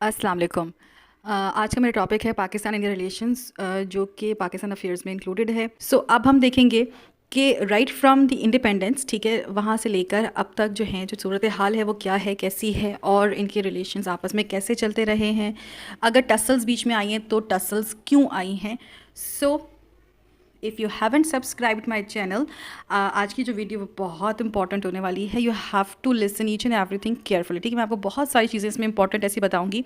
अस्सलाम वालेकुम। आज का मेरा टॉपिक है पाकिस्तान इंडिया रिलेशंस, जो कि पाकिस्तान अफेयर्स में इंक्लूडेड है। अब हम देखेंगे कि राइट फ्रॉम द इंडिपेंडेंस, ठीक है, वहाँ से लेकर अब तक जो हैं जो सूरत हाल है वो क्या है, कैसी है, और इनके रिलेशंस आपस में कैसे चलते रहे हैं। अगर टसल्स बीच में आई हैं तो टसल्स क्यों आई हैं। So if you haven't subscribed my channel, आज की जो वीडियो वो बहुत इंपॉर्टेंट होने वाली है। You have to listen each and everything carefully, ठीक है। मैं आपको बहुत सारी चीज़ें इसमें इंपॉर्टेंट ऐसी बताऊंगी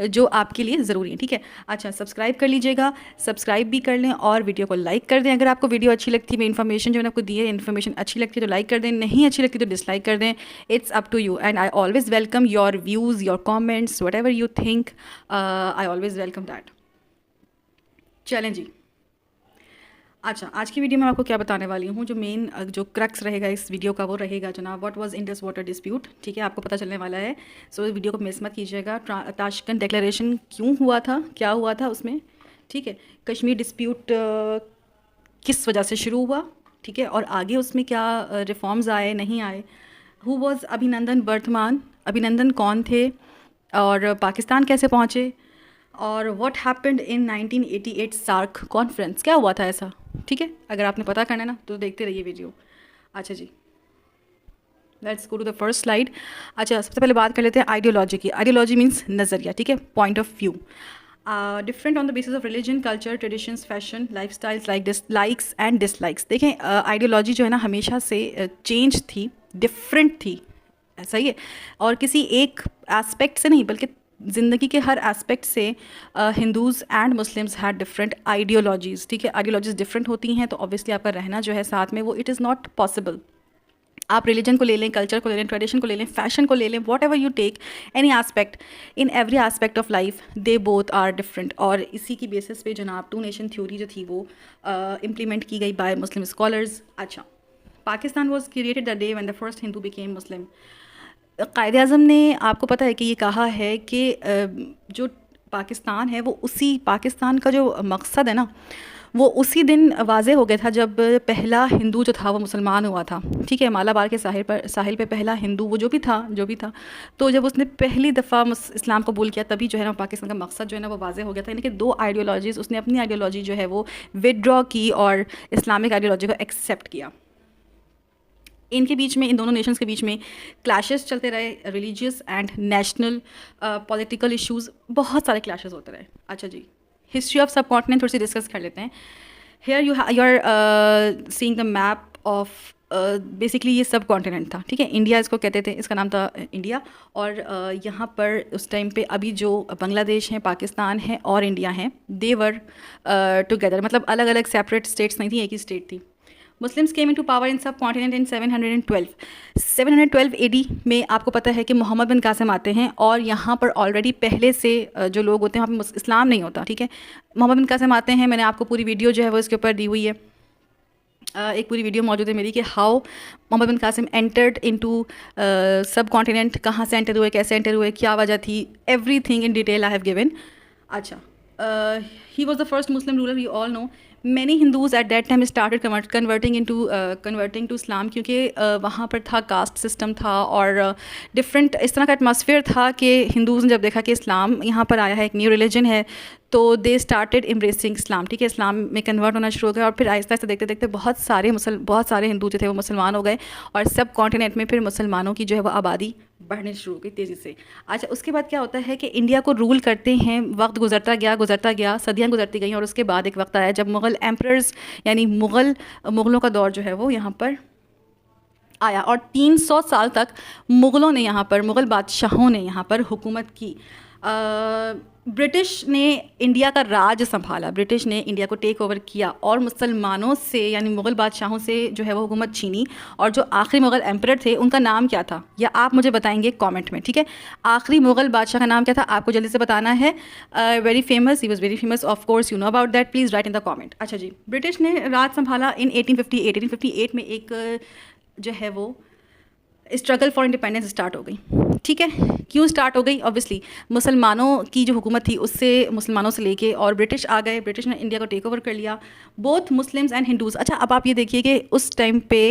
जो आपके लिए ज़रूरी है, ठीक है। अच्छा, सब्सक्राइब कर लीजिएगा, सब्सक्राइब भी कर लें और वीडियो को लाइक कर दें। अगर आपको वीडियो अच्छी लगती है, मैं इन्फॉर्मेशन जो मैंने आपको दी है इन्फॉर्मेशन अच्छी लगती है तो लाइक कर दें, नहीं अच्छी लगती तो डिसलाइक कर दें। It's up to you and I always welcome your views, your comments, whatever you think, I always welcome that. चलें जी। अच्छा, आज की वीडियो में आपको क्या बताने वाली हूँ, जो मेन जो क्रक्स रहेगा इस वीडियो का वो रहेगा जनाब what was Indus water dispute, ठीक है। आपको पता चलने वाला है। सो इस वीडियो को मिस मत कीजिएगा। ताशकंद डिक्लेरेशन क्यों हुआ था, क्या हुआ था उसमें, ठीक है। कश्मीर डिस्प्यूट किस वजह से शुरू हुआ, ठीक है, और आगे उसमें क्या रिफॉर्म्स आए, नहीं आए। हु वाज अभिनंदन वर्तमान, अभिनंदन कौन थे, और पाकिस्तान कैसे पहुँचे, और what happened in 1988 SAARC conference, क्या हुआ था ऐसा, ठीक है। अगर आपने पता करना है ना तो देखते रहिए वीडियो। अच्छा जी, let's go to the first slide. अच्छा, सबसे पहले बात कर लेते हैं आइडियोलॉजी की। आइडियोलॉजी मीन्स नज़रिया, ठीक है, point of view. Different on the basis of religion, culture, traditions, fashion, life styles, likes and dislikes. देखें, आइडियोलॉजी जो है ना हमेशा से चेंज थी, डिफरेंट थी, ऐसा ही है। और किसी एक एस्पेक्ट से नहीं बल्कि ज़िंदगी के हर एस्पेक्ट से Hindus and Muslims had different ideologies, ठीक है। आइडियोलॉजीज़ डिफरेंट होती हैं तो ऑब्वियसली आपका रहना जो है साथ में वो इट इज़ नॉट पॉसिबल। आप रिलीजन को ले लें, कल्चर को ले लें, ट्रेडिशन को ले लें, फैशन को ले लें, whatever you take, any aspect, in every aspect of life they both are different. और इसी की बेसिस पे जनाब टू नेशन थ्योरी जो थी वो इम्प्लीमेंट की गई बाय मुस्लिम स्कॉलर्स। अच्छा, Pakistan was created the day when the first Hindu became Muslim. Quaid Azam ने, आपको पता है कि ये कहा है कि जो पाकिस्तान है वो उसी पाकिस्तान का जो मकसद है ना वो उसी दिन वाज़े हो गया था जब पहला हिंदू जो था वो मुसलमान हुआ था, ठीक है। मालाबार के साहिल पे पहला हिंदू वो जो भी था तो जब उसने पहली दफ़ा इस्लाम कबूल किया तभी जो है ना पाकिस्तान का मकसद जो है ना वो वाज़े हो गया था। यानी कि दो आइडियोलॉजीज़, उसने अपनी आइडियोलॉजी जो है वो विदड्रॉ की और इस्लामिक आइडियोलॉजी को एक्सेप्ट किया। इनके बीच में, इन दोनों नेशंस के बीच में क्लैशेस चलते रहे, religious and national political issues, बहुत सारे क्लैशेस होते रहे। अच्छा जी, हिस्ट्री ऑफ सब कॉन्टिनेंट थोड़ी सी डिस्कस कर लेते हैं। Here you are seeing the map of, basically ये सब कॉन्टिनेंट था, ठीक है। इंडिया इसको कहते थे, इसका नाम था इंडिया। और यहाँ पर उस टाइम पे अभी जो बांग्लादेश है, पाकिस्तान है और इंडिया है, देवर टुगेदर, मतलब अलग अलग सेपरेट स्टेट्स नहीं थी, एक ही स्टेट थी। Muslims came into power in सब कॉन्टिनेंट इन 712 एडी में। आपको पता है कि मोहम्मद बिन कासिम आते हैं और यहाँ पर ऑलरेडी पहले से जो लोग होते हैं वहाँ पे इस्लाम नहीं होता, ठीक है। मोहम्मद बिन कासिम आते हैं, मैंने आपको पूरी वीडियो जो है वो इसके ऊपर दी हुई है। एक पूरी वीडियो मौजूद है मेरी कि how Mohammad bin Qasim entered into subcontinent, कहाँ से एंटर हुए, कैसे एंटर हुए, क्या वजह थी, everything in detail I have given. अच्छा, he was the first Muslim ruler, we all know. Many Hindus at that time started converting to Islam, क्योंकि वहाँ पर था कास्ट सिस्टम था और डिफरेंट इस तरह का एटमॉस्फेयर था कि हिंदूज़ ने जब देखा कि इस्लाम यहाँ पर आया है, एक न्यू रिलीजन है, तो दे स्टार्टेड एम्ब्रेसिंग इस्लाम, ठीक है। इस्लाम में कन्वर्ट होना शुरू हो गया और फिर आहिस्ता आहिस्ता देखते देखते बहुत सारे हिंदू जो थे वो मुसलमान हो गए और सब कॉन्टिनेंट में फिर मुसलमानों की जो है वो आबादी बढ़ने शुरू हो गई तेज़ी से। अच्छा, उसके बाद क्या होता है कि इंडिया को रूल करते हैं, वक्त गुजरता गया, सदियाँ गुजरती गई और उसके बाद एक वक्त आया जब मुग़ल एम्परर्स यानी मुग़लों का दौर जो है वो यहाँ पर आया और 300 साल तक मुग़ल बादशाहों ने यहाँ पर हुकूमत की। ब्रिटिश ने इंडिया का राज संभाला, ब्रिटिश ने इंडिया को टेक ओवर किया और मुसलमानों से यानी मुग़ल बादशाहों से जो है वो हुकूमत छीनी। और जो आखिरी मुग़ल एम्परर थे उनका नाम क्या था, या आप मुझे बताएंगे कमेंट में, ठीक है। आखिरी मुग़ल बादशाह का नाम क्या था, आपको जल्दी से बताना है। Very famous, he was very famous, of course you know about that, please write in the comment. अच्छा जी, ब्रिटिश ने राज संभाला इन 1858 में एक जो है वो स्ट्रगल फॉर इंडिपेंडेंस स्टार्ट हो गई। ठीक है, क्यों स्टार्ट हो गई? ऑब्वियसली मुसलमानों की जो हुकूमत थी उससे, मुसलमानों से लेके और ब्रिटिश आ गए, ब्रिटिश ने इंडिया को टेक ओवर कर लिया, बोथ मुस्लिम्स एंड हिंदूज़। अच्छा, अब आप ये देखिए कि उस टाइम पे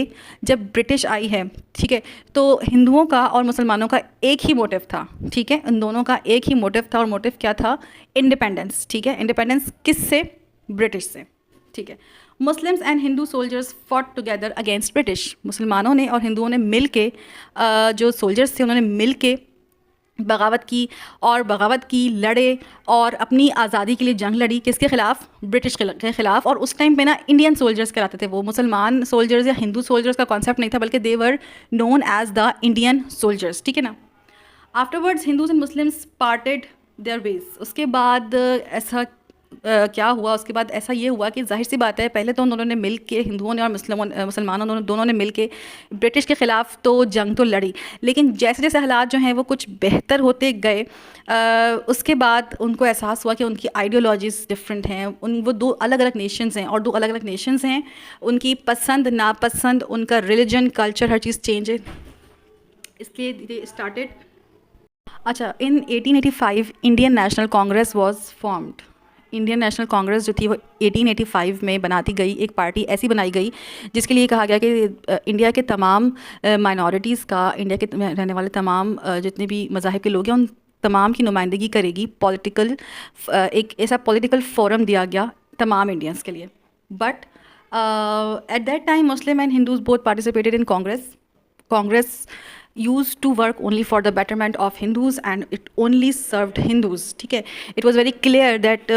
जब ब्रिटिश आई है, ठीक है, तो हिंदुओं का और मुसलमानों का एक ही मोटिव था। ठीक है, इन दोनों का एक ही मोटिव था, और मोटिव क्या था? इंडिपेंडेंस। ठीक है, इंडिपेंडेंस किससे? ब्रिटिश से। ठीक है, Muslims and Hindu soldiers fought together against British. मुसलमानों ने और हिंदुओं ने मिल के, जो सोल्जर्स थे उन्होंने मिल के बगावत की, और बगावत की, लड़े और अपनी आज़ादी के लिए जंग लड़ी। किसके ख़िलाफ़? ब्रिटिश के ख़िलाफ़। और उस टाइम पे ना इंडियन सोल्जर्स कहलाते थे वो, मुसलमान सोल्जर्स या हिंदू सोल्जर्स का कॉन्सेप्ट नहीं था, बल्कि they were known as the Indian soldiers. ठीक है ना। Afterwards Hindus and Muslims parted their ways. उसके बाद ऐसा क्या हुआ? उसके बाद ऐसा ये हुआ कि जाहिर सी बात है, पहले तो उन्होंने मिल के, हिंदुओं ने और मुसलमानों दोनों ने मिल के ब्रिटिश के ख़िलाफ़ तो जंग तो लड़ी, लेकिन जैसे जैसे हालात जो हैं वो कुछ बेहतर होते गए, उसके बाद उनको एहसास हुआ कि उनकी आइडियोलॉजीज़ डिफरेंट हैं। वो दो अलग अलग नेशंस हैं, और दो अलग अलग नेशंस हैं, उनकी पसंद नापसंद, उनका रिलीजन, कल्चर, हर चीज़ चेंज है। इसलिए दे स्टार्टेड। अच्छा, इन 1885 Indian national Congress was formed. Indian national Congress जो थी वो 1885 में बनाती गई, एक पार्टी ऐसी बनाई गई जिसके लिए कहा गया कि इंडिया के तमाम माइनॉरिटीज़ का, इंडिया के रहने वाले तमाम जितने भी मज़ाहिब के लोग हैं, उन तमाम की नुमाइंदगी करेगी। पॉलिटिकल, एक ऐसा पॉलिटिकल फोरम दिया गया तमाम इंडियंस के लिए। But at that time Muslim and Hindus both participated in Congress. Congress used to work only for the betterment of Hindus, and it only served Hindus. ठीक है, it was very clear that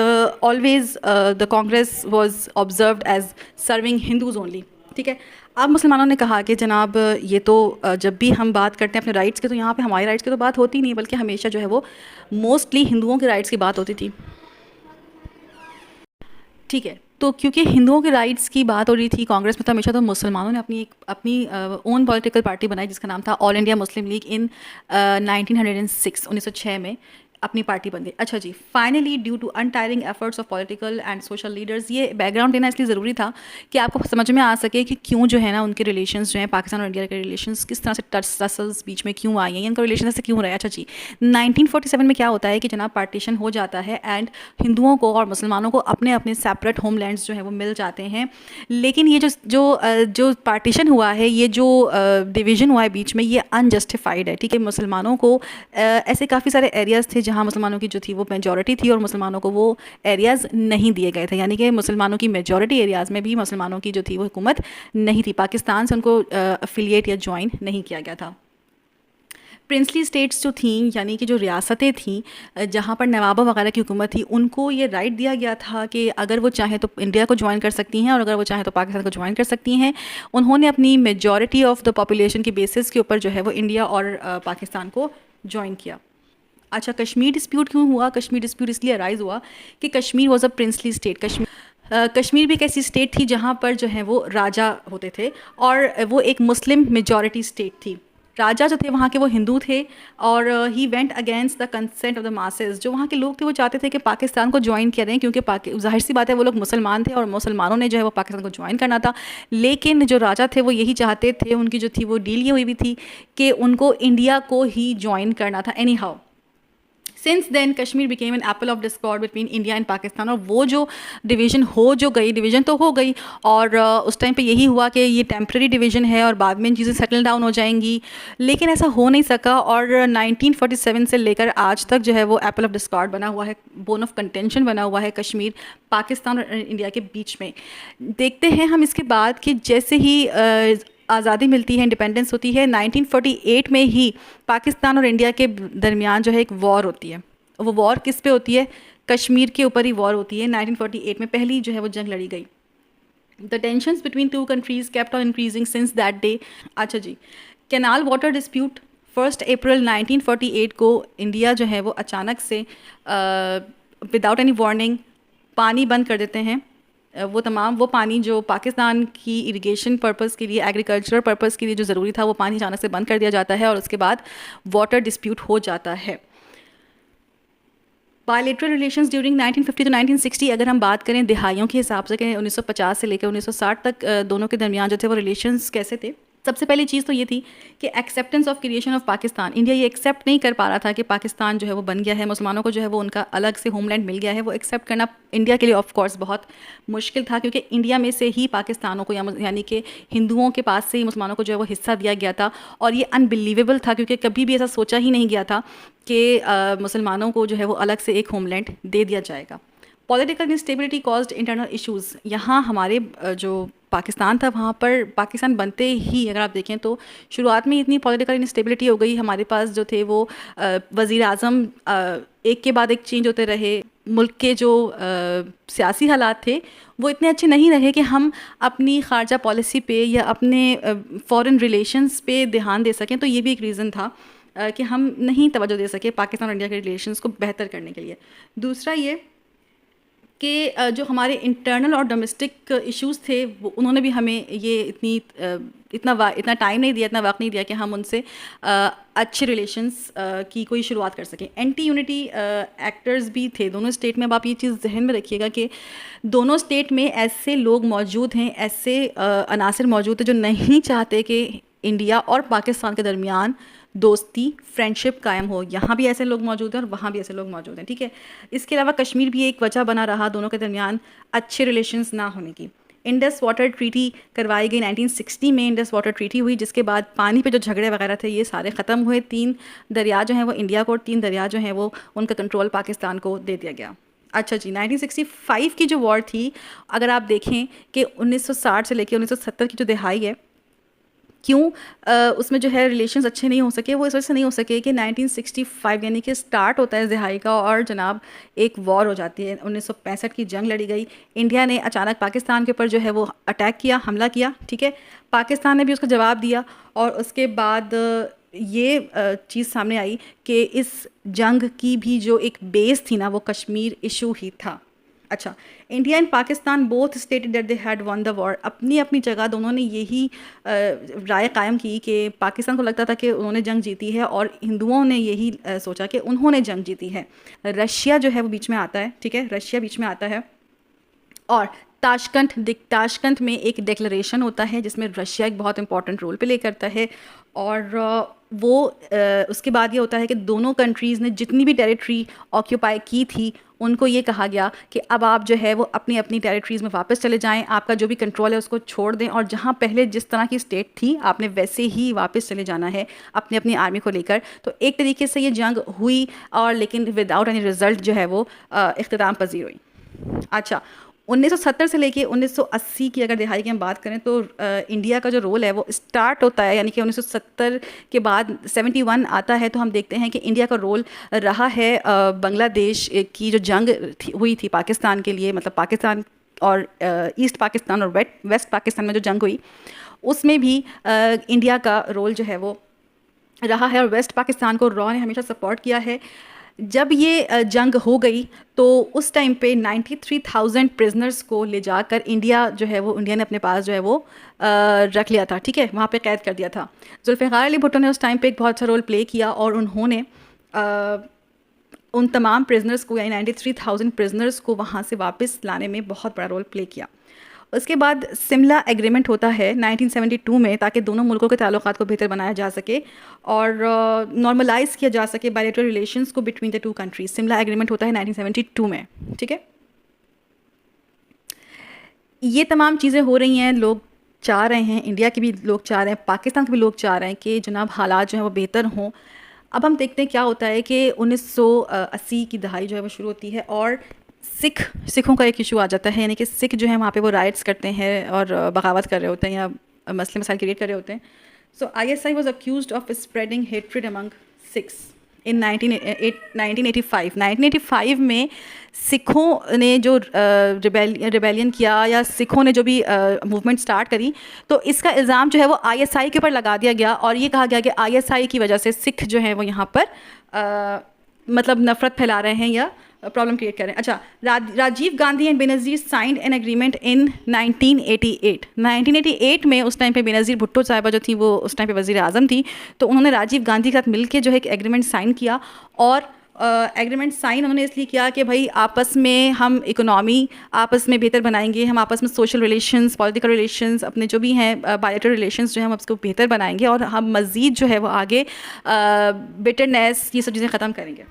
always the Congress was observed as serving Hindus only. ठीक है, अब मुसलमानों ने कहा कि जनाब ये तो जब भी हम बात करते हैं अपने राइट्स की, तो यहाँ पे हमारे राइट्स की तो बात होती नहीं, बल्कि हमेशा जो है वो मोस्टली हिंदुओं के राइट्स की बात होती थी। ठीक है, तो क्योंकि हिंदुओं के राइट्स की बात हो रही थी कांग्रेस में, तो हमेशा तो मुसलमानों ने अपनी ओन पॉलिटिकल पार्टी बनाई जिसका नाम था All India Muslim League in 1906 में अपनी पार्टी बन गई। अच्छा जी, finally due to untiring efforts of political and social leaders, ये बैकग्राउंड देना इसलिए ज़रूरी था कि आपको समझ में आ सके कि क्यों जो है ना उनके रिलेशंस जो हैं, पाकिस्तान और इंडिया के रिलेशंस किस तरह से टसल्स बीच में क्यों आई हैं, इनका रिलेशन ऐसे क्यों रहा है। अच्छा जी, 1947 में क्या होता है कि जनाब पार्टीशन हो जाता है, एंड हिंदुओं को और मुसलमानों को अपने अपने सेपरेट होमलैंड्स जो हैं वो मिल जाते हैं। लेकिन ये जो पार्टीशन हुआ है, ये जो डिवीज़न हुआ है बीच में, ये अनजस्टिफाइड है। ठीक है, मुसलमानों को ऐसे काफ़ी सारे एरियाज़ थे जहाँ मुसलमानों की जो थी वो मेजॉरिटी थी, और मुसलमानों को वो एरियाज़ नहीं दिए गए थे। यानी कि मुसलमानों की मेजॉरिटी एरियाज़ में भी मुसलमानों की जो थी वो हुकूमत नहीं थी, पाकिस्तान से उनको अफिलिएट या ज्वाइन नहीं किया गया था। प्रिंसली स्टेट्स जो थी, यानी कि जो रियासतें थीं जहाँ पर नवाबों वगैरह की हुकूमत थी, उनको ये राइट दिया गया था कि अगर वो चाहें तो इंडिया को ज्वाइन कर सकती हैं, और अगर वो चाहें तो पाकिस्तान को ज्वाइन कर सकती हैं। उन्होंने अपनी मेजॉरिटी ऑफ द पॉपुलेशन के बेसिस के ऊपर जो है वो इंडिया और पाकिस्तान को ज्वाइन किया। अच्छा, कश्मीर डिस्प्यूट क्यों हुआ? कश्मीर डिस्प्यूट इसलिए अराइज हुआ कि Kashmir was a princely state. Kashmir भी एक ऐसी स्टेट थी जहाँ पर जो है वो राजा होते थे, और वो एक मुस्लिम मेजॉरिटी स्टेट थी। राजा जो थे वहाँ के वो हिंदू थे, और he went against the consent of the masses. जो वहाँ के लोग थे वो चाहते थे कि पाकिस्तान को ज्वाइन करें, क्योंकि जाहिर सी बात है वो लोग मुसलमान थे, और मुसलमानों ने जो है वो पाकिस्तान को ज्वाइन करना था। लेकिन जो राजा थे वो यही चाहते थे, उनकी जो थी वो डील ये हुई भी थी कि उनको इंडिया को ही ज्वाइन करना था anyhow. Since then Kashmir became an apple of discord between India and Pakistan. और वो जो डिवीज़न डिवीज़न तो हो गई, और उस टाइम पे यही हुआ कि ये टेम्प्रेरी डिवीज़न है और बाद में चीज़ें सेटल डाउन हो जाएंगी, लेकिन ऐसा हो नहीं सका। और 1947 से लेकर आज तक जो है वो एप्पल ऑफ डिस्कॉर्ड बना हुआ है, बोन ऑफ कंटेंशन बना हुआ है कश्मीर पाकिस्तान और इंडिया के बीच में। देखते हैं हम इसके बाद कि जैसे ही आज़ादी मिलती है, इंडिपेंडेंस होती है, 1948 में ही पाकिस्तान और इंडिया के दरमियान जो है एक वॉर होती है। वो वॉर किस पे होती है? कश्मीर के ऊपर ही वॉर होती है। 1948 में पहली जो है वो जंग लड़ी गई। The tensions between two countries kept on increasing since that day. अच्छा जी, कैनाल वाटर डिस्प्यूट 1 अप्रैल 1948 को इंडिया जो है वो अचानक से विदाउट एनी वार्निंग पानी बंद कर देते हैं। वो पानी जो पाकिस्तान की इरिगेशन पर्पज़ के लिए, एग्रीकल्चरल पर्पज़ के लिए जो ज़रूरी था, वो पानी अचानक से बंद कर दिया जाता है, और उसके बाद वाटर डिस्प्यूट हो जाता है। बायलैटरल रिलेशंस ड्यूरिंग 1950 to 1960, अगर हम बात करें दिहाइयों के हिसाब से कि 1950 से लेकर 1960 तक दोनों के दरमियान जो थे वो रिलेशंस कैसे थे? सबसे पहली चीज़ तो ये थी कि acceptance of creation of Pakistan. India ये एक्सेप्ट नहीं कर पा रहा था कि पाकिस्तान जो है वो बन गया है, मुसलमानों को जो है वो उनका अलग से होमलैंड मिल गया है। वो एक्सेप्ट करना इंडिया के लिए ऑफ कोर्स बहुत मुश्किल था, क्योंकि इंडिया में से ही पाकिस्तानों को यानी कि हिंदुओं के पास से ही मुसलमानों को जो है वो हिस्सा दिया गया था। और ये अनबिलीवेबल था, क्योंकि कभी भी ऐसा सोचा ही नहीं गया था कि मुसलमानों को जो है वो अलग से एक होमलैंड दे दिया जाएगा। Political instability caused internal issues. यहाँ हमारे जो पाकिस्तान था वहाँ पर पाकिस्तान बनते ही अगर आप देखें तो शुरुआत में इतनी पॉलिटिकल इंस्टेबिलिटी हो गई, हमारे पास जो थे वो वज़ीर आज़म एक के बाद एक चेंज होते रहे। मुल्क के जो सियासी हालात थे वो इतने अच्छे नहीं रहे कि हम अपनी ख़ारजा पॉलिसी पे या अपने फ़ॉरेन रिलेशंस पे ध्यान दे सकें। तो ये भी एक रीज़न था कि हम नहीं तवज्जो दे सके पाकिस्तान और इंडिया के रिलेशंस को बेहतर करने के लिए। दूसरा ये कि जो हमारे इंटरनल और डोमेस्टिक इश्यूज़ थे वो उन्होंने भी हमें ये इतना टाइम नहीं दिया, इतना वक्त नहीं दिया कि हम उनसे अच्छे रिलेशंस की कोई शुरुआत कर सकें। एंटी यूनिटी एक्टर्स भी थे दोनों स्टेट में। अब आप ये चीज़ जहन में रखिएगा कि दोनों स्टेट में ऐसे लोग मौजूद हैं, ऐसे अनासर मौजूद हैं जो नहीं चाहते कि इंडिया और पाकिस्तान के दरमियान दोस्ती फ्रेंडशिप कायम हो। यहाँ भी ऐसे लोग मौजूद हैं और वहाँ भी ऐसे लोग मौजूद हैं, ठीक है। इसके अलावा कश्मीर भी एक वजह बना रहा दोनों के दरमियान अच्छे रिलेशंस ना होने की। इंडस वाटर ट्रीटी करवाई गई 1960 में। इंडस वाटर ट्रीटी हुई जिसके बाद पानी पे जो झगड़े वगैरह थे ये सारे ख़त्म हुए। 3 दरिया जो हैं वो इंडिया को और 3 दरिया जो हैं वो उनका कंट्रोल पाकिस्तान को दे दिया गया। अच्छा जी, 1965 की जो वॉर थी, अगर आप देखें कि 1960 से लेकर 1970 की जो दहाई है, क्यों उसमेमें जो है रिलेशंस अच्छे नहीं हो सके, वो इस वजह से नहीं हो सके कि 1965 यानी कि स्टार्ट होता है दहाई का और जनाब एक वॉर हो जाती है। 1965 की जंग लड़ी गई। इंडिया ने अचानक पाकिस्तान के ऊपर जो है वो अटैक किया, हमला किया, ठीक है। पाकिस्तान ने भी उसका जवाब दिया और उसके बाद ये चीज़ सामने आई कि इस जंग की भी जो एक बेस थी ना वो कश्मीर इशू ही था। अच्छा, India and Pakistan both stated that they had one the war. अपनी अपनी जगह दोनों ने यही राय कायम की कि पाकिस्तान को लगता था कि उन्होंने जंग जीती है और हिंदुओं ने यही सोचा कि उन्होंने जंग जीती है। रशिया जो है वो बीच में आता है, ठीक है, रशिया बीच में आता है और ताशकंद में एक डिक्लेरेशन होता है जिसमें रशिया एक बहुत इंपॉर्टेंट रोल प्ले करता है। और उसके बाद ये होता है कि दोनों कंट्रीज़ ने जितनी भी टेरिटरी ऑक्यूपाई की थी उनको ये कहा गया कि अब आप जो है वो अपनी अपनी टेरिटरीज़ में वापस चले जाएं, आपका जो भी कंट्रोल है उसको छोड़ दें और जहाँ पहले जिस तरह की स्टेट थी आपने वैसे ही वापस चले जाना है अपनी अपनी आर्मी को लेकर। तो एक तरीके से ये जंग हुई और लेकिन विदाउट एनी रिज़ल्ट जो है वो इख्तिताम पजीर हुई। अच्छा, 1970 से लेके 1980 की अगर दहाई की हम बात करें तो इंडिया का जो रोल है वो स्टार्ट होता है, यानी कि 1970 के बाद 71 आता है तो हम देखते हैं कि इंडिया का रोल रहा है बांग्लादेश की जो जंग हुई थी पाकिस्तान के लिए, मतलब पाकिस्तान और ईस्ट पाकिस्तान और वेस्ट पाकिस्तान में जो जंग हुई उसमें भी इंडिया का रोल जो है वो रहा है और वेस्ट पाकिस्तान को रॉ ने हमेशा सपोर्ट किया है। जब ये जंग हो गई तो उस टाइम पे 93,000 प्रिजनर्स को ले जाकर इंडिया जो है वो इंडिया ने अपने पास जो है वो रख लिया था, ठीक है, वहाँ पे कैद कर दिया था। जुल्फ़िकार अली भुट्टो ने उस टाइम पे एक बहुत अच्छा रोल प्ले किया और उन्होंने उन तमाम प्रिजनर्स को यानी 93,000 प्रिजनर्स को वहाँ से वापस लाने में बहुत बड़ा रोल प्ले किया। उसके बाद सिमला एग्रीमेंट होता है 1972 में ताकि दोनों मुल्कों के ताल्लुकात को बेहतर बनाया जा सके और नॉर्मलाइज किया जा सके बायलैटरल रिलेशंस को between the two countries. Simla agreement होता है 1972 में, ठीक है। ये तमाम चीज़ें हो रही हैं, लोग चाह रहे हैं, इंडिया के भी लोग चाह रहे हैं, पाकिस्तान के भी लोग चाह रहे हैं कि जनाब हालात जो हैं वो बेहतर हों। अब हम देखते हैं क्या होता है कि 1980 की दहाई जो है वो शुरू होती है और सिखों का एक इशू आ जाता है, यानी कि सिख जो है वहाँ पे वो राइट्स करते हैं और बगावत कर रहे होते हैं या मसले मसाइल क्रिएट कर रहे होते हैं। So ISI was accused of spreading hatred among Sikhs in 1985 में सिखों ने जो रिबेलियन किया या सिखों ने जो भी मूवमेंट स्टार्ट करी तो इसका इल्ज़ाम जो है वो ISI के ऊपर लगा दिया गया और ये कहा गया कि ISI की वजह से सिख जो हैं वो यहाँ पर मतलब नफ़रत फैला रहे हैं या प्रॉब्लम क्रिएट कर रहे हैं। अच्छा, Rajiv Gandhi and Benazir signed an agreement in 1988 में उस टाइम पे बेनज़ीर भुट्टो साहिबा जो थी वो उस टाइम पे वज़ीर आज़म थी, तो उन्होंने राजीव गांधी के साथ मिलकर जो है एक एग्रीमेंट साइन किया और एग्रीमेंट साइन उन्होंने इसलिए किया कि भाई आपस में हम इकोनॉमी आपस में बेहतर बनाएंगे, हम आपस में सोशल रिलेशंस, पॉलिटिकल रिलेशंस, अपने जो भी हैं बायलैटरल रिलेशंस जो हैं हम उसको बेहतर बनाएंगे और हम मज़ीद जो है वो आगे बिटरनेस ये सब चीज़ें ख़त्म करेंगे।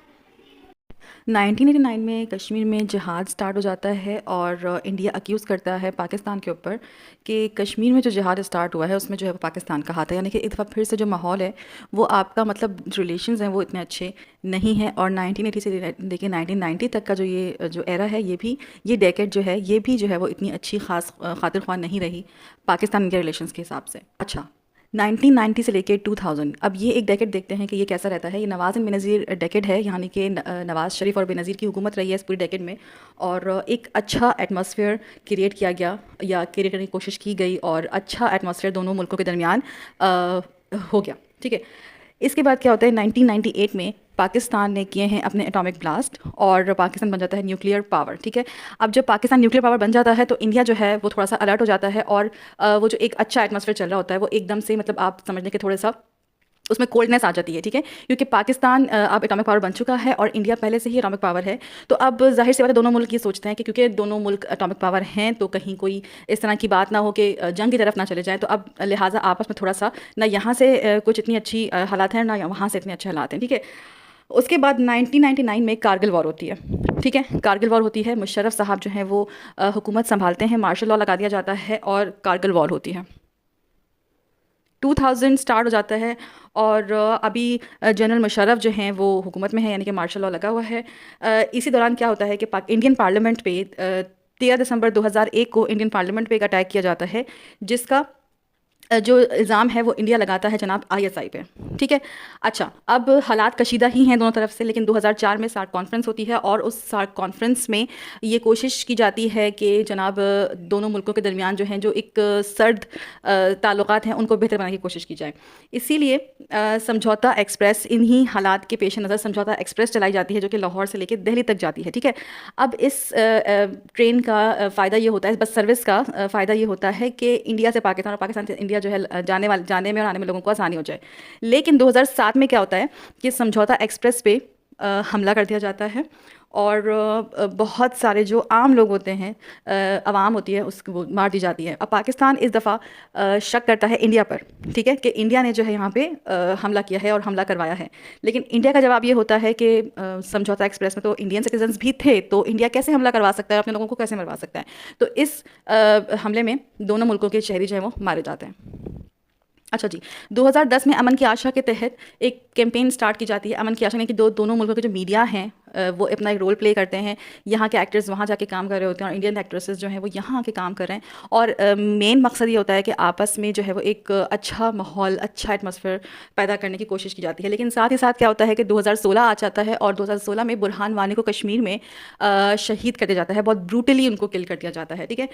1989 में कश्मीर में जिहाद स्टार्ट हो जाता है और इंडिया अक्यूज़ करता है पाकिस्तान के ऊपर कि कश्मीर में जो जिहाद स्टार्ट हुआ है उसमें जो है वो पाकिस्तान का हाथ है, यानी कि एक दफ़ा फिर से जो माहौल है वो आपका मतलब रिलेशंस हैं वो इतने अच्छे नहीं हैं। और 1980 से लेके 1990 तक का जो ये जो एरा है ये डेकेड जो है ये भी जो है वो इतनी अच्छी खास खातिर ख्वाह नहीं रही पाकिस्तान के रिलेशंस के हिसाब से। अच्छा, 1990 से लेके 2000 अब ये एक डेकेड देखते हैं कि ये कैसा रहता है। ये नवाज़ एंड बेनज़ीर डेकेड है, यानी कि नवाज़ शरीफ और बेनज़ीर की हुकूमत रही है इस पूरी डेकेड में और एक अच्छा एटमॉस्फेयर क्रिएट किया गया या क्रिएट करने की कोशिश की गई और अच्छा एटमॉस्फेयर दोनों मुल्कों के दरमियान हो गया। ठीक है, इसके बाद क्या होता है 1998 में पाकिस्तान ने किए हैं अपने एटॉमिक ब्लास्ट और पाकिस्तान बन जाता है न्यूक्लियर पावर। ठीक है, अब जब पाकिस्तान न्यूक्लियर पावर बन जाता है तो इंडिया जो है वो थोड़ा सा अलर्ट हो जाता है और वो जो एक अच्छा एटमॉस्फेयर चल रहा होता है वो एकदम से मतलब आप समझने के थोड़ा सा उसमें कोल्डनेस आ जाती है। ठीक है, क्योंकि पाकिस्तान अब एटॉमिक पावर बन चुका है और इंडिया पहले से ही एटॉमिक पावर है, तो अब जाहिर सी बात है दोनों मुल्क ये सोचते हैं कि क्योंकि दोनों मुल्क एटॉमिक पावर हैं तो कहीं कोई इस तरह की बात ना हो कि जंग की तरफ ना चले जाएँ, तो अब लिहाजा आपस में थोड़ा सा ना यहाँ से कुछ इतनी अच्छी हालात हैं ना वहाँ से इतने अच्छे हालात हैं। ठीक है, उसके बाद 1999 में कारगिल वॉर होती है। ठीक है, कारगिल वॉर होती है, मुशर्रफ साहब जो हैं वो हुकूमत संभालते हैं, मार्शल लॉ लगा दिया जाता है और कारगिल वॉर होती है। 2000 स्टार्ट हो जाता है और अभी जनरल मुशर्रफ जो हैं वो हुकूमत में है, यानी कि मार्शल लॉ लगा हुआ है। इसी दौरान क्या होता है कि इंडियन पार्लियामेंट पे 13 दिसंबर 2001 को इंडियन पार्लियामेंट पे एक अटैक किया जाता है जिसका जो इल्ज़ाम है वो इंडिया लगाता है जनाब आईएसआई पे। ठीक है, अच्छा, अब हालात कशीदा ही हैं दोनों तरफ से, लेकिन 2004 में सार्क कॉन्फ्रेंस होती है और उस सार्क कॉन्फ्रेंस में ये कोशिश की जाती है कि जनाब दोनों मुल्कों के दरमियान जो हैं जो एक सर्द ताल्लुकात हैं उनको बेहतर बनाने की कोशिश की जाए। इसीलिए समझौता एक्सप्रेस इन्हीं हालात के पेश नज़र समझौता एक्सप्रेस चलाई जाती है जो कि लाहौर से लेकर दिल्ली तक जाती है। ठीक है, अब इस ट्रेन का फ़ायदा ये होता है, बस सर्विस का फ़ायदा ये होता है कि इंडिया से पाकिस्तान और पाकिस्तान से इंडिया जो है जाने में और आने में लोगों को आसानी हो जाए। लेकिन 2007 में क्या होता है कि समझौता एक्सप्रेस पे हमला कर दिया जाता है और बहुत सारे जो आम लोग होते हैं, आवाम होती है, उसको वो मार दी जाती है। अब पाकिस्तान इस दफ़ा शक करता है इंडिया पर, ठीक है, कि इंडिया ने जो है यहाँ पे हमला किया है और हमला करवाया है। लेकिन इंडिया का जवाब ये होता है कि समझौता एक्सप्रेस में तो इंडियन सिटीजन्स भी थे, तो इंडिया कैसे हमला करवा सकता है, अपने लोगों को कैसे मरवा सकता है। तो इस हमले में दोनों मुल्कों के शहरी जो है वो मारे जाते हैं। अच्छा जी, 2010 में अमन की आशा के तहत एक कैंपेन स्टार्ट की जाती है। अमन की आशा ने कि दोनों मुल्कों के जो मीडिया हैं वो अपना एक रोल प्ले करते हैं। यहाँ के एक्टर्स वहाँ जाके काम कर रहे होते हैं और इंडियन एक्ट्रेसेस जो हैं वो यहाँ आके काम कर रहे हैं। और मेन मकसद ये होता है कि आपस में जो है वो एक अच्छा माहौल, अच्छा एटमॉस्फेयर पैदा करने की कोशिश की जाती है। लेकिन साथ ही साथ क्या होता है कि 2016 आ जाता है और 2016 में बुरहान वानी को कश्मीर में शहीद कर दिया जाता है, बहुत ब्रूटली उनको किल कर दिया जाता है। ठीक है,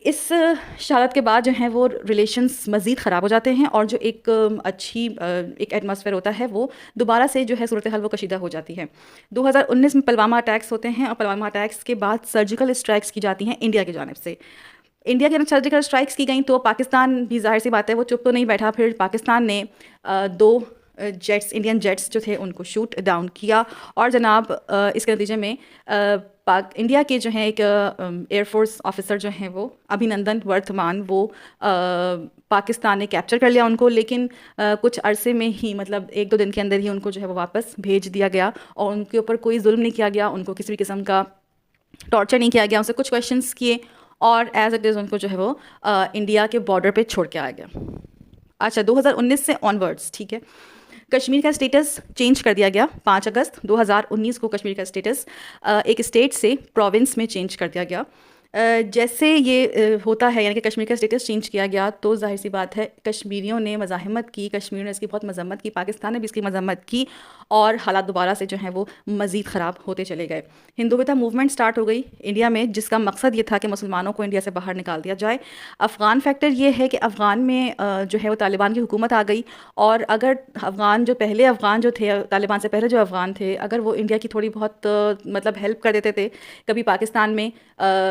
इस शहादत के बाद जो हैं वो रिलेशंस मज़ीद ख़राब हो जाते हैं और जो एक अच्छी एक एटमॉस्फेयर होता है वो दोबारा से जो है सूरत हाल वो कशीदा हो जाती है। 2019 में पुलवामा अटैक्स होते हैं और पुलवामा अटैक्स के बाद सर्जिकल स्ट्राइक्स की जाती हैं इंडिया की जानिब से। इंडिया के सर्जिकल स्ट्राइक्स की गई तो पाकिस्तान भी जाहिर सी बात है वो चुप तो नहीं बैठा, फिर पाकिस्तान ने दो जेट्स, इंडियन जेट्स जो थे उनको शूट डाउन किया और जनाब इसके नतीजे में इंडिया के जो हैं एक एयरफोर्स ऑफिसर जो हैं वो अभिनंदन वर्धमान वो पाकिस्तान ने कैप्चर कर लिया उनको। लेकिन कुछ अरसे में ही मतलब 1-2 दिन के अंदर ही उनको जो है वो वापस भेज दिया गया और उनके ऊपर कोई जुल्म नहीं किया गया, उनको किसी भी किस्म का टॉर्चर नहीं किया गया, उनसे कुछ क्वेश्चंस किए और एज इट इज़ उनको जो है वो इंडिया के बॉर्डर पे छोड़ के आ गया। अच्छा, 2019 से ऑनवर्ड्स, ठीक है, कश्मीर का स्टेटस चेंज कर दिया गया। 5 अगस्त 2019 को कश्मीर का स्टेटस एक स्टेट से प्रोविंस में चेंज कर दिया गया। जैसे ये होता है, यानी कि कश्मीर का स्टेटस चेंज किया गया तो जाहिर सी बात है कश्मीरियों ने मज़ाहमत की, कश्मीर ने इसकी बहुत मज़म्मत की, पाकिस्तान ने भी इसकी मज़म्मत की और हालात दोबारा से जो हैं वो मज़ीद ख़राब होते चले गए। हिंदुत्व मूवमेंट स्टार्ट हो गई इंडिया में, जिसका मकसद ये था कि मुसलमानों को इंडिया से बाहर निकाल दिया जाए। अफ़गान फैक्टर ये है कि अफ़गान में जो है वो तालिबान की हुकूमत आ गई और अगर अफ़गान जो पहले अफ़गान जो थे, तालिबान से पहले जो अफ़गान थे, अगर वो इंडिया की थोड़ी बहुत मतलब हेल्प कर देते थे, कभी पाकिस्तान में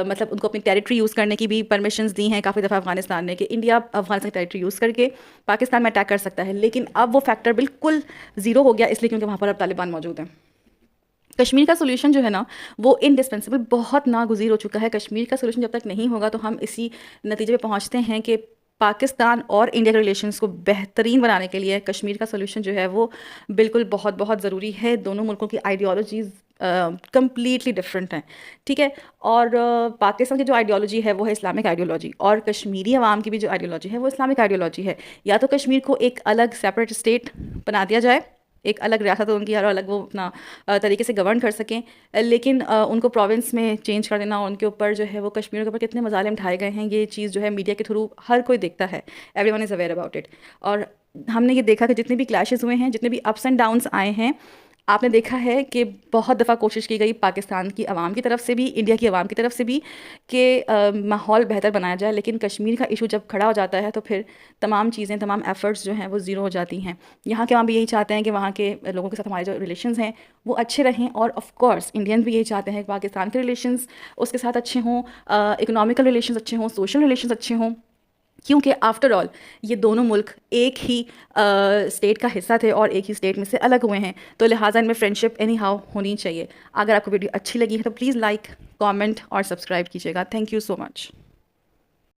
मतलब उनको अपनी टेरिटरी यूज़ करने की भी परमिशंस दी हैं काफ़ी दफ़ा अफ़गानिस्तान ने कि इंडिया अफ़गानिस्तान की टेरिटरी यूज़ करके पाकिस्तान में अटैक कर सकता है। लेकिन अब वो फैक्टर बिल्कुल ज़ीरो हो गया, इसलिए क्योंकि वहाँ पर अब तालिबान मौजूद हैं। कश्मीर का सोल्यूशन जो है ना, वो इंडिस्पेंसिबल बहुत नागुज़ीर हो चुका है। कश्मीर का सोल्यूशन जब तक नहीं होगा तो हम इसी नतीजे पे पहुँचते हैं कि पाकिस्तान और इंडिया के रिलेशंस को बेहतरीन बनाने के लिए कश्मीर का सोल्यूशन जो है वो बिल्कुल बहुत बहुत ज़रूरी है। दोनों मुल्कों की आइडियोलॉजीज़ कम्प्लीटली डिफरेंट हैं, ठीक है। और पाकिस्तान की जो आइडियोलॉजी है वो है इस्लामिक आइडियोलॉजी, और कश्मीरी अवाम की भी जो आइडियोलॉजी है वो इस्लामिक आइडियोलॉजी है। या तो कश्मीर को एक अलग सेपरेट स्टेट बना दिया जाए, एक अलग रियासत हो उनकी, और अलग वो अपना तरीके से गवर्न कर सकें, लेकिन उनको प्रोविंस में चेंज कर देना, उनके ऊपर जो है वो कश्मीर के ऊपर कितने मजालिम उठाए गए हैं, ये चीज़ जो है मीडिया के थ्रू हर कोई देखता है, everyone is aware about it. और हमने ये देखा कि जितने भी क्लैशेस हुए हैं, जितने भी अप्स एंड डाउन्स आए हैं, आपने देखा है कि बहुत दफ़ा कोशिश की गई पाकिस्तान की आवाम की तरफ से भी, इंडिया की आवाम की तरफ से भी, कि माहौल बेहतर बनाया जाए। लेकिन कश्मीर का इशू जब खड़ा हो जाता है तो फिर तमाम चीज़ें, तमाम एफ़र्ट्स जो हैं वो ज़ीरो हो जाती हैं। यहाँ के वहाँ भी यही चाहते हैं कि वहाँ के लोगों के साथ हमारे जो रिलेशंस हैं वो अच्छे रहें, और ऑफ कोर्स इंडियन भी यही चाहते हैं कि पाकिस्तान के रिलेशंस उसके साथ अच्छे हों, इकोनॉमिकल रिलेशंस अच्छे हों, सोशल रिलेशंस अच्छे हों, क्योंकि आफ्टर ऑल ये दोनों मुल्क एक ही स्टेट का हिस्सा थे और एक ही स्टेट में से अलग हुए हैं, तो लिहाजा इनमें फ्रेंडशिप एनी हाउ होनी चाहिए। अगर आपको वीडियो अच्छी लगी है तो प्लीज़ लाइक, कमेंट और सब्सक्राइब कीजिएगा। Thank you so much.